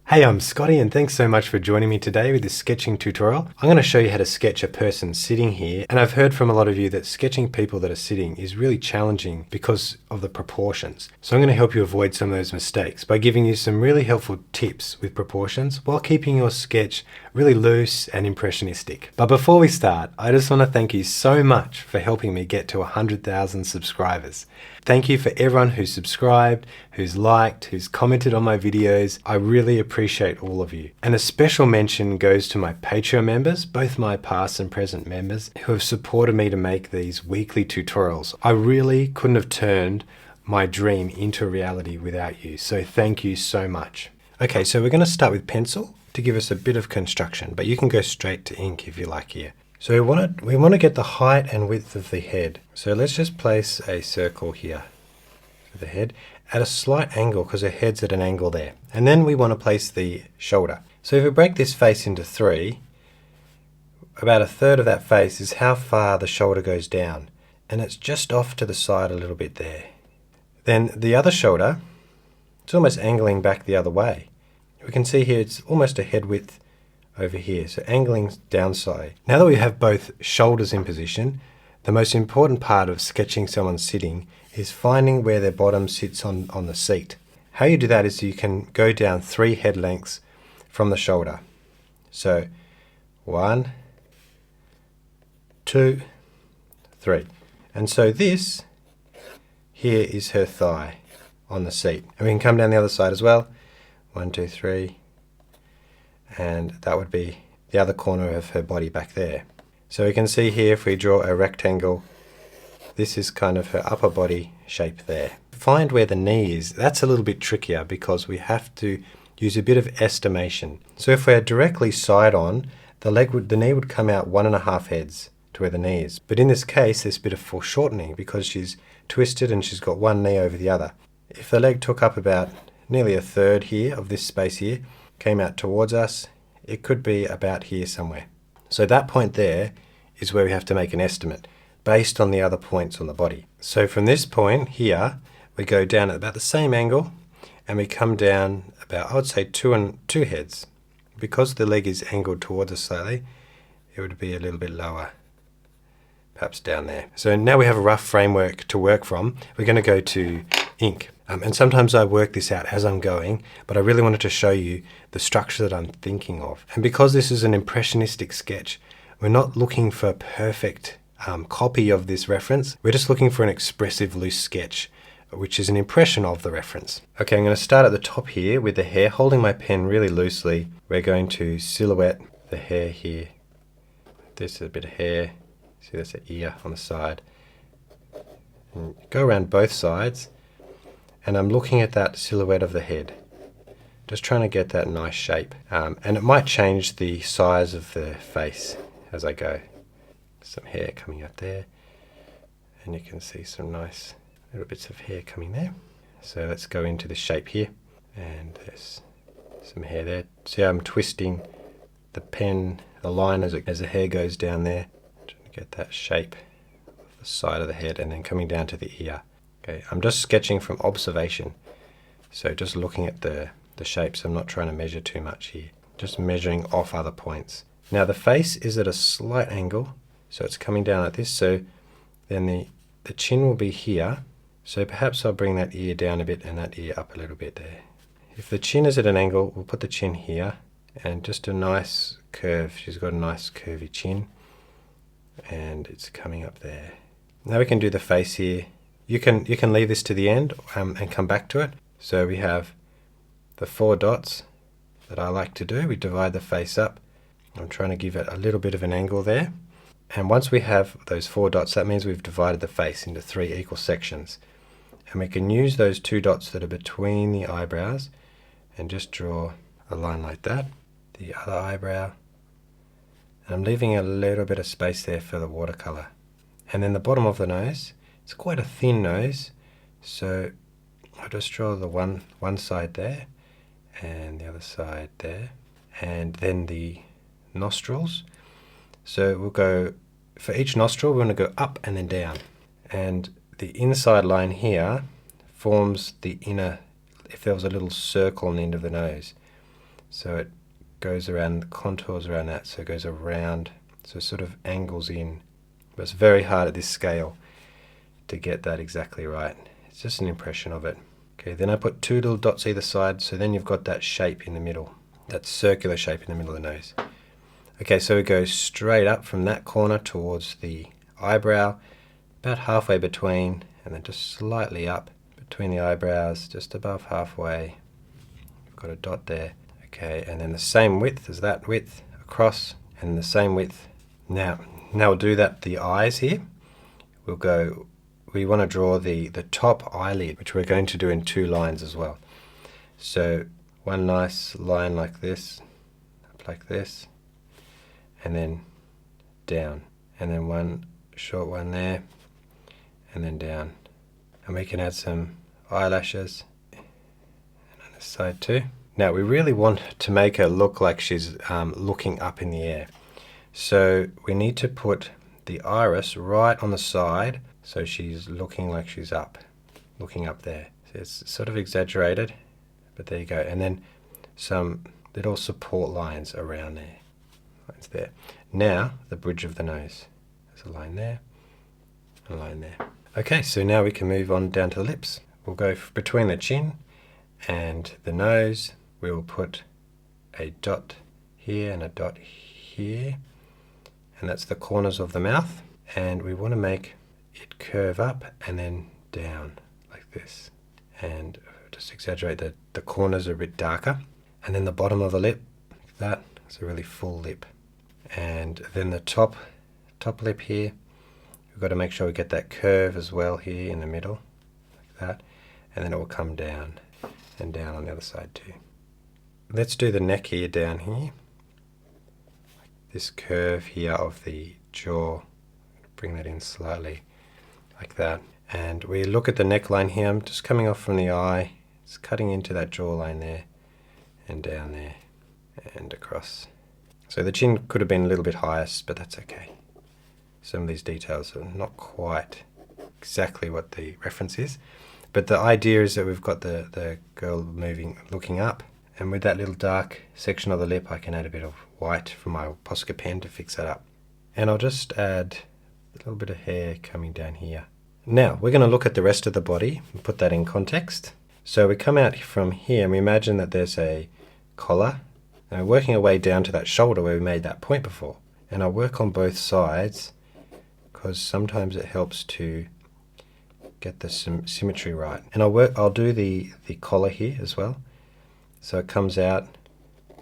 Hey, I'm Scottie and thanks so much for joining me today with this sketching tutorial. I'm going to show you how to sketch a person sitting here, and I've heard from a lot of you that sketching people that are sitting is really challenging because of the proportions. So I'm going to help you avoid some of those mistakes by giving you some really helpful tips with proportions while keeping your sketch really loose and impressionistic. But before we start, I just want to thank you so much for helping me get to 100,000 subscribers. Thank you for everyone who's subscribed, who's liked, who's commented on my videos. I really appreciate all of you. And a special mention goes to my Patreon members, both my past and present members, who have supported me to make these weekly tutorials. I really couldn't have turned my dream into reality without you, so thank you so much. Okay, so we're going to start with pencil to give us a bit of construction, but you can go straight to ink if you like here. So we want to get the height and width of the head. So let's just place a circle here for the head at a slight angle because the head's at an angle there. And then we want to place the shoulder. So if we break this face into three, about a third of that face is how far the shoulder goes down. And it's just off to the side a little bit there. Then the other shoulder, it's almost angling back the other way. We can see here it's almost a head width over here, so angling downside. Now that we have both shoulders in position, the most important part of sketching someone sitting is finding where their bottom sits on the seat. How you do that is you can go down 3 head lengths from the shoulder. So 1, 2, 3. And so this here is her thigh on the seat. And we can come down the other side as well. 1, 2, 3. And that would be the other corner of her body back there. So we can see here if we draw a rectangle, this is kind of her upper body shape there. Find where the knee is. That's a little bit trickier because we have to use a bit of estimation. So if we're directly side on, the knee would come out 1.5 heads to where the knee is. But in this case, there's a bit of foreshortening because she's twisted and she's got one knee over the other. If the leg took up about nearly a third here of this space here, came out towards us, it could be about here somewhere. So that point there is where we have to make an estimate based on the other points on the body. So from this point here, we go down at about the same angle and we come down about, I would say 2 heads. Because the leg is angled towards us slightly, it would be a little bit lower, perhaps down there. So now we have a rough framework to work from. We're going to go to ink. And sometimes I work this out as I'm going, but I really wanted to show you the structure that I'm thinking of. And because this is an impressionistic sketch, we're not looking for a perfect copy of this reference. We're just looking for an expressive loose sketch, which is an impression of the reference. Okay, I'm going to start at the top here with the hair, holding my pen really loosely. We're going to silhouette the hair here. This is a bit of hair. See, that's an ear on the side. And go around both sides. And I'm looking at that silhouette of the head, just trying to get that nice shape. And it might change the size of the face as I go. Some hair coming out there, and you can see some nice little bits of hair coming there. So let's go into the shape here, and there's some hair there. See how I'm twisting the pen, the line as the hair goes down there, trying to get that shape of the side of the head, and then coming down to the ear. Okay, I'm just sketching from observation, so just looking at the shapes. I'm not trying to measure too much here, just measuring off other points. Now the face is at a slight angle, so it's coming down like this, so then the chin will be here, so perhaps I'll bring that ear down a bit and that ear up a little bit there. If the chin is at an angle, we'll put the chin here, and just a nice curve. She's got a nice curvy chin, and it's coming up there. Now we can do the face here. You can leave this to the end and come back to it. So we have the 4 dots that I like to do. We divide the face up. I'm trying to give it a little bit of an angle there. And once we have those 4 dots, that means we've divided the face into 3 equal sections. And we can use those 2 dots that are between the eyebrows and just draw a line like that. The other eyebrow. And I'm leaving a little bit of space there for the watercolor. And then the bottom of the nose. It's quite a thin nose, so I'll just draw the one side there and the other side there, and then the nostrils. So we'll go, for each nostril we want to go up and then down, and the inside line here forms the inner, if there was a little circle on the end of the nose. So it goes around, the contours around that, so it goes around, so it sort of angles in. But it's very hard at this scale to get that exactly right. It's just an impression of it. Okay, then I put 2 little dots either side, so then you've got that shape in the middle, that circular shape in the middle of the nose. Okay, so it goes straight up from that corner towards the eyebrow, about halfway between, and then just slightly up between the eyebrows, just above halfway. We've got a dot there. Okay, and then the same width as that width across, and the same width. Now we'll do that, the eyes here. We want to draw the top eyelid, which we're going to do in 2 lines as well. So one nice line like this, up like this, and then down, and then one short one there, and then down. And we can add some eyelashes, and on this side too. Now we really want to make her look like she's looking up in the air. So we need to put the iris right on the side, so she's looking like she's up, looking up there. So it's sort of exaggerated, but there you go. And then some little support lines around there. Lines there. Now the bridge of the nose. There's a line there, a line there. Okay, so now we can move on down to the lips. We'll go between the chin and the nose. We will put a dot here and a dot here, and that's the corners of the mouth. And we want to make it curve up and then down like this, and just exaggerate the corners are a bit darker, and then the bottom of the lip, that is a really full lip, and then the top lip here, we've got to make sure we get that curve as well here in the middle like that, and then it will come down and down on the other side too. Let's do the neck here, down here, this curve here of the jaw, bring that in slightly like that. And we look at the neckline here. I'm just coming off from the eye, it's cutting into that jawline there, and down there, and across. So the chin could have been a little bit higher, but that's okay. Some of these details are not quite exactly what the reference is, but the idea is that we've got the girl moving, looking up, and with that little dark section of the lip, I can add a bit of white from my Posca pen to fix that up. And I'll just add a little bit of hair coming down here. Now we're going to look at the rest of the body and put that in context. So we come out from here and we imagine that there's a collar, and we're working our way down to that shoulder where we made that point before. And I'll work on both sides because sometimes it helps to get the symmetry right. And I'll do the collar here as well. So it comes out,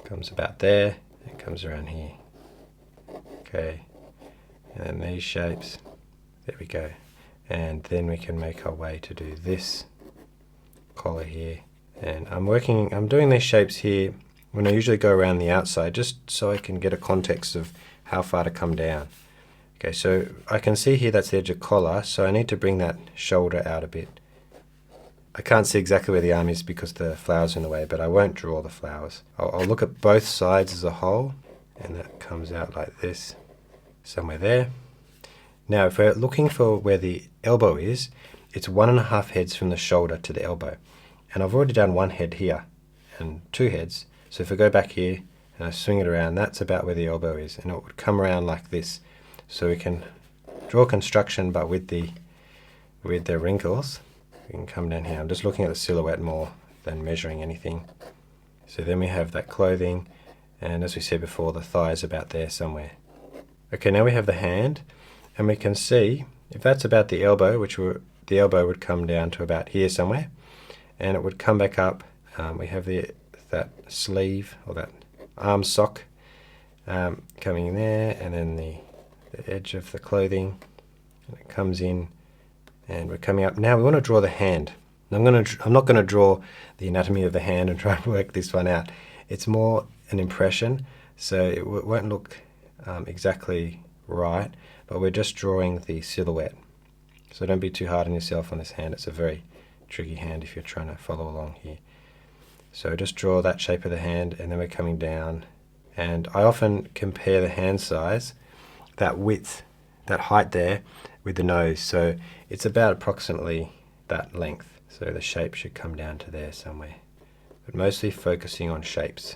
comes about there, it comes around here. Okay. And these shapes, there we go. And then we can make our way to do this collar here. And I'm doing these shapes here when I usually go around the outside, just so I can get a context of how far to come down. Okay, so I can see here that's the edge of collar, so I need to bring that shoulder out a bit. I can't see exactly where the arm is because the flower's in the way, but I won't draw the flowers. I'll look at both sides as a whole, and that comes out like this. Somewhere there. Now if we're looking for where the elbow is, it's 1.5 heads from the shoulder to the elbow, and I've already done 1 head here and 2 heads, so if I go back here and I swing it around, that's about where the elbow is, and it would come around like this, so we can draw construction but with the wrinkles. We can come down here. I'm just looking at the silhouette more than measuring anything. So then we have that clothing, and as we said before, the thigh is about there somewhere. Okay, now we have the hand, and we can see if that's about the elbow, the elbow would come down to about here somewhere, and it would come back up. We have that sleeve or that arm sock coming in there, and then the edge of the clothing, and it comes in, and we're coming up. Now we want to draw the hand. I'm not going to draw the anatomy of the hand and try and work this one out. It's more an impression, so it won't look exactly right, but we're just drawing the silhouette. So don't be too hard on yourself on this hand. It's a very tricky hand if you're trying to follow along here. So just draw that shape of the hand, and then we're coming down. And I often compare the hand size, that width, that height there, with the nose. So it's about approximately that length. So the shape should come down to there somewhere. But mostly focusing on shapes.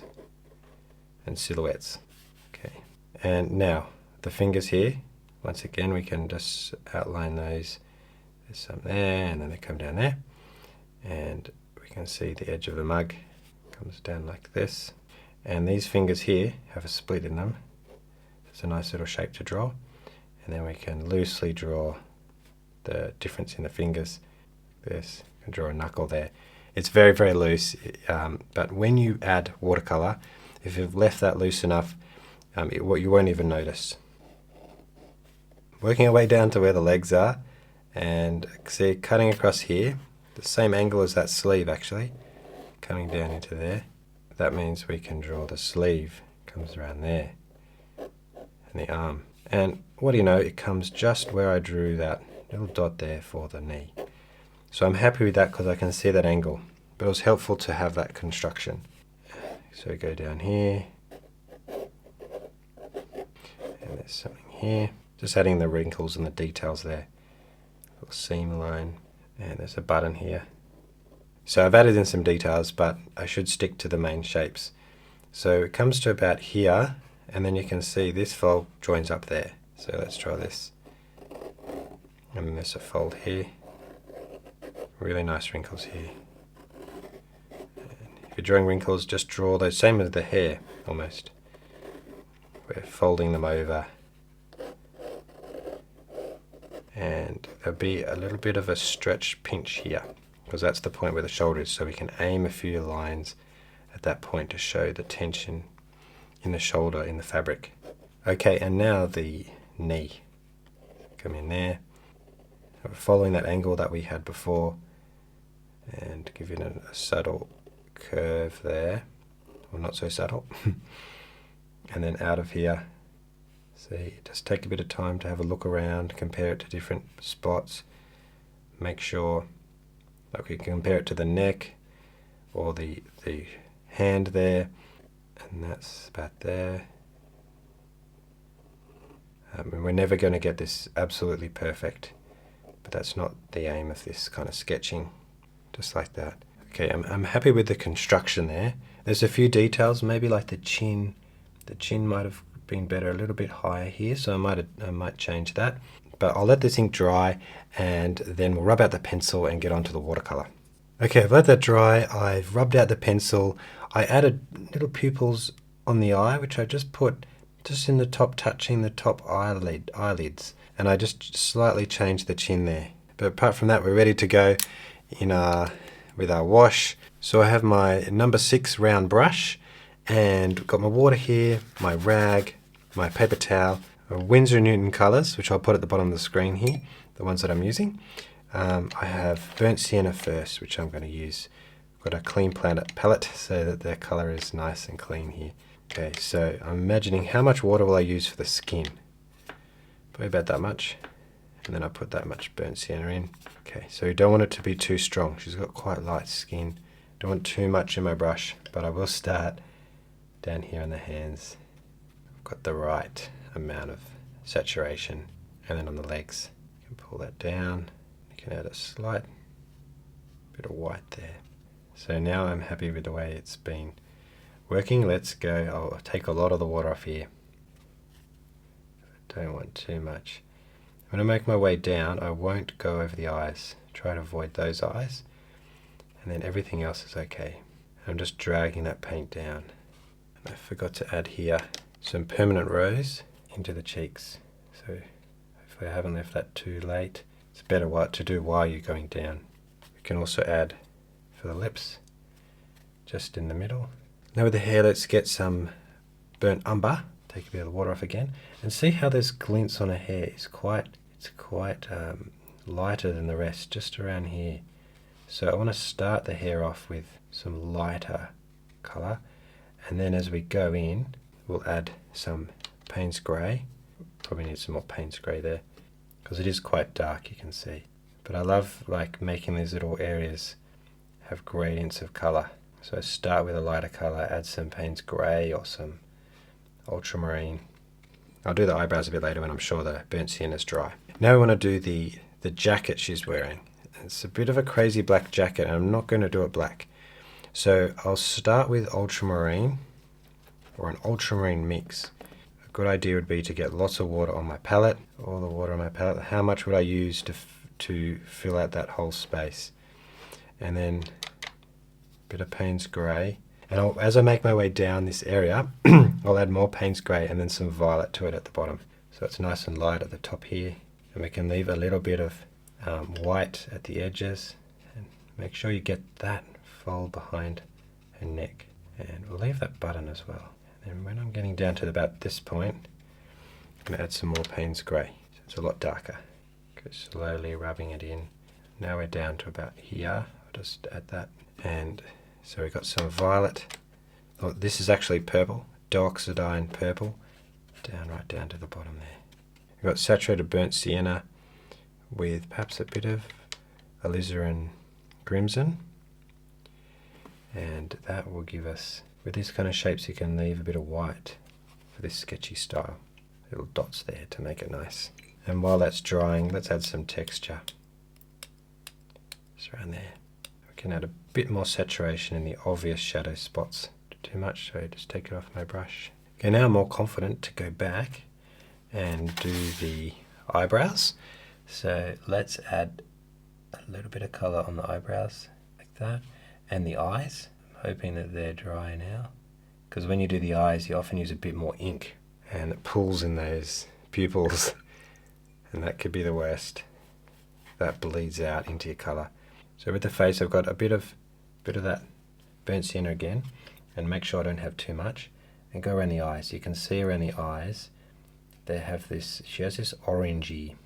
and silhouettes. Okay, and now the fingers here, once again we can just outline those. There's some there, and then they come down there, and we can see the edge of the mug comes down like this, and these fingers here have a split in them. It's a nice little shape to draw, and then we can loosely draw the difference in the fingers. This, you can draw a knuckle there. It's very, very loose, but when you add watercolor, if you've left that loose enough, you won't even notice. Working our way down to where the legs are, and see, cutting across here, the same angle as that sleeve actually, coming down into there. That means we can draw the sleeve, comes around there, and the arm. And what do you know, it comes just where I drew that little dot there for the knee. So I'm happy with that because I can see that angle, but it was helpful to have that construction. So we go down here, and there's something here. Just adding the wrinkles and the details there. Little seam line, and there's a button here. So I've added in some details, but I should stick to the main shapes. So it comes to about here, and then you can see this fold joins up there. So let's draw this. And then there's a fold here. Really nice wrinkles here. And if you're drawing wrinkles, just draw those, same as the hair almost. We're folding them over. And there'll be a little bit of a stretch pinch here, because that's the point where the shoulder is, so we can aim a few lines at that point to show the tension in the shoulder in the fabric. Okay, and now the knee. Come in there. We're following that angle that we had before, and give it a subtle curve there, or not so subtle. And then out of here, see, just take a bit of time to have a look around, compare it to different spots, make sure, like we can compare it to the neck or the hand there, and that's about there. And we're never going to get this absolutely perfect, but that's not the aim of this kind of sketching, just like that. Okay, I'm happy with the construction there. There's a few details, maybe like the chin. The chin might have been better, a little bit higher here, so I might change that. But I'll let this ink dry, and then we'll rub out the pencil and get onto the watercolor. Okay, I've let that dry. I've rubbed out the pencil. I added little pupils on the eye, which I just put just in the top, touching the top eyelids, and I just slightly changed the chin there. But apart from that, we're ready to go in with our wash. So I have my number 6 round brush, and got my water here, my rag, my paper towel, Winsor Newton colours, which I'll put at the bottom of the screen here, the ones that I'm using. I have burnt sienna first, which I'm going to use. I've got a clean palette so that the colour is nice and clean here. Okay, so I'm imagining how much water will I use for the skin. Probably about that much. And then I put that much burnt sienna in. Okay, so you don't want it to be too strong. She's got quite light skin. Don't want too much in my brush, but I will start down here on the hands. I've got the right amount of saturation. And then on the legs, you can pull that down. You can add a slight bit of white there. So now I'm happy with the way it's been working. Let's go. I'll take a lot of the water off here. I don't want too much. When I make my way down, I won't go over the eyes. Try to avoid those eyes. And then everything else is okay. I'm just dragging that paint down. And I forgot to add here some permanent rose into the cheeks. So if I haven't left that too late, it's better what to do while you're going down. We can also add for the lips, just in the middle. Now with the hair, let's get some burnt umber. Take a bit of the water off again, and see how there's glints on her hair. It's quite lighter than the rest, just around here. So I want to start the hair off with some lighter colour, and then as we go in, we'll add some Paynes grey. Probably need some more Paynes grey there, because it is quite dark, you can see. But I love like making these little areas have gradients of colour. So start with a lighter colour, add some Paynes grey or some Ultramarine. I'll do the eyebrows a bit later when I'm sure the burnt sienna is dry. Now we want to do the jacket she's wearing. It's a bit of a crazy black jacket, and I'm not going to do it black. So I'll start with Ultramarine, or an ultramarine mix. A good idea would be to get lots of water on my palette, all the water on my palette. How much would I use to fill out that whole space? And then a bit of Paynes grey. And as I make my way down this area, I'll add more Paynes grey and then some violet to it at the bottom. So it's nice and light at the top here. And we can leave a little bit of white at the edges. And make sure you get that fold behind her neck. And we'll leave that button as well. And then when I'm getting down to about this point, I'm going to add some more Paynes grey. So it's a lot darker. Go slowly rubbing it in. Now we're down to about here. I'll just add that. And so we've got some violet. Oh, this is actually purple, Dioxazine purple, right down to the bottom there. We've got saturated burnt sienna with perhaps a bit of Alizarin crimson. And that will give us, with these kind of shapes, you can leave a bit of white for this sketchy style. Little dots there to make it nice. And while that's drying, let's add some texture. Just around there. We can add a bit more saturation in the obvious shadow spots. Too much, so just take it off my brush. Okay, now I'm more confident to go back and do the eyebrows. So let's add a little bit of colour on the eyebrows, like that, and the eyes. I'm hoping that they're dry now, because when you do the eyes, you often use a bit more ink, and it pulls in those pupils, and that could be the worst. That bleeds out into your colour. So with the face, I've got a bit of that burnt sienna again, and make sure I don't have too much. And go around the eyes. You can see around the eyes, they have this. She has this orangey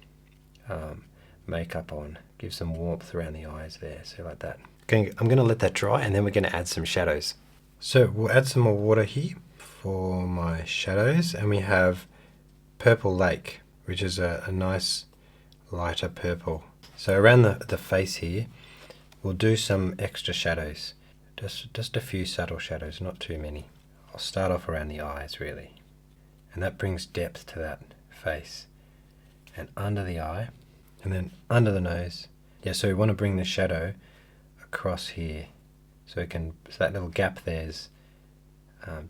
makeup on. Gives some warmth around the eyes there. So like that. Okay, I'm going to let that dry, and then we're going to add some shadows. So we'll add some more water here for my shadows, and we have Purple Lake, which is a nice lighter purple. So around the face here, we'll do some extra shadows, just a few subtle shadows, not too many. I'll start off around the eyes really, and that brings depth to that face. And under the eye, and then under the nose. Yeah, so we want to bring the shadow across here, so that little gap there's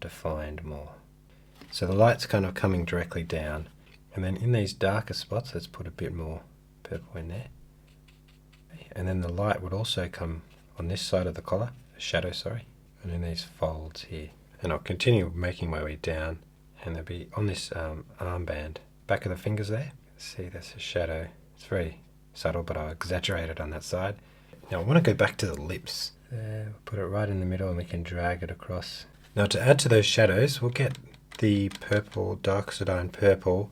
defined more. So the light's kind of coming directly down, and then in these darker spots, let's put a bit more purple in there. And then the light would also come on this side of the collar, shadow, sorry, and in these folds here. And I'll continue making my way down, and there'll be on this armband, back of the fingers there. See, that's a shadow. It's very subtle, but I'll exaggerate it on that side. Now I want to go back to the lips. There, we'll put it right in the middle, and we can drag it across. Now to add to those shadows, we'll get the purple, Dioxazine purple,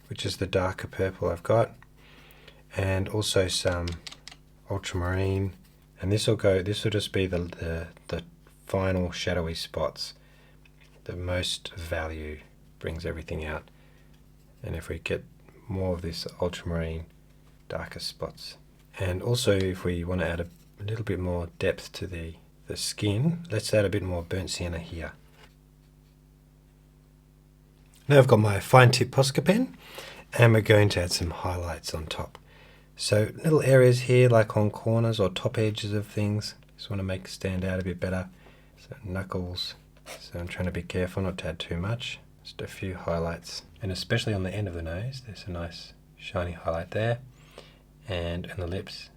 which is the darker purple I've got, and also some Ultramarine, and this will just be the final shadowy spots. The most value brings everything out, and if we get more of this Ultramarine, darker spots. And also if we want to add a little bit more depth to the skin, let's add a bit more burnt sienna here. Now I've got my fine tip Posca pen, and we're going to add some highlights on top. So little areas here, like on corners or top edges of things, just want to make it stand out a bit better. So knuckles, so I'm trying to be careful not to add too much. Just a few highlights, and especially on the end of the nose, there's a nice shiny highlight there, and in the lips,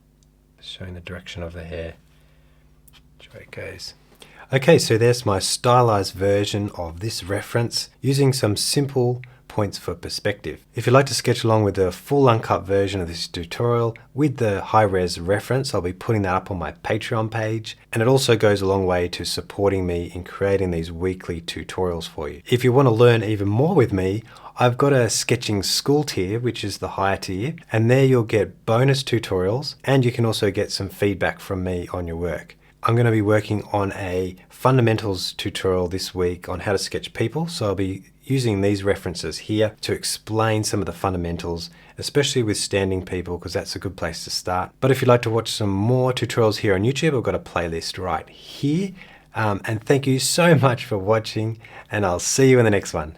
showing the direction of the hair, which way it goes. Okay, so there's my stylized version of this reference using some simple points for perspective. If you'd like to sketch along with the full uncut version of this tutorial with the high-res reference, I'll be putting that up on my Patreon page, and it also goes a long way to supporting me in creating these weekly tutorials for you. If you want to learn even more with me, I've got a sketching school tier, which is the higher tier, and there you'll get bonus tutorials, and you can also get some feedback from me on your work. I'm going to be working on a fundamentals tutorial this week on how to sketch people, so I'll be using these references here to explain some of the fundamentals, especially with standing people, because that's a good place to start. But if you'd like to watch some more tutorials here on YouTube, I've got a playlist right here. And thank you so much for watching, and I'll see you in the next one.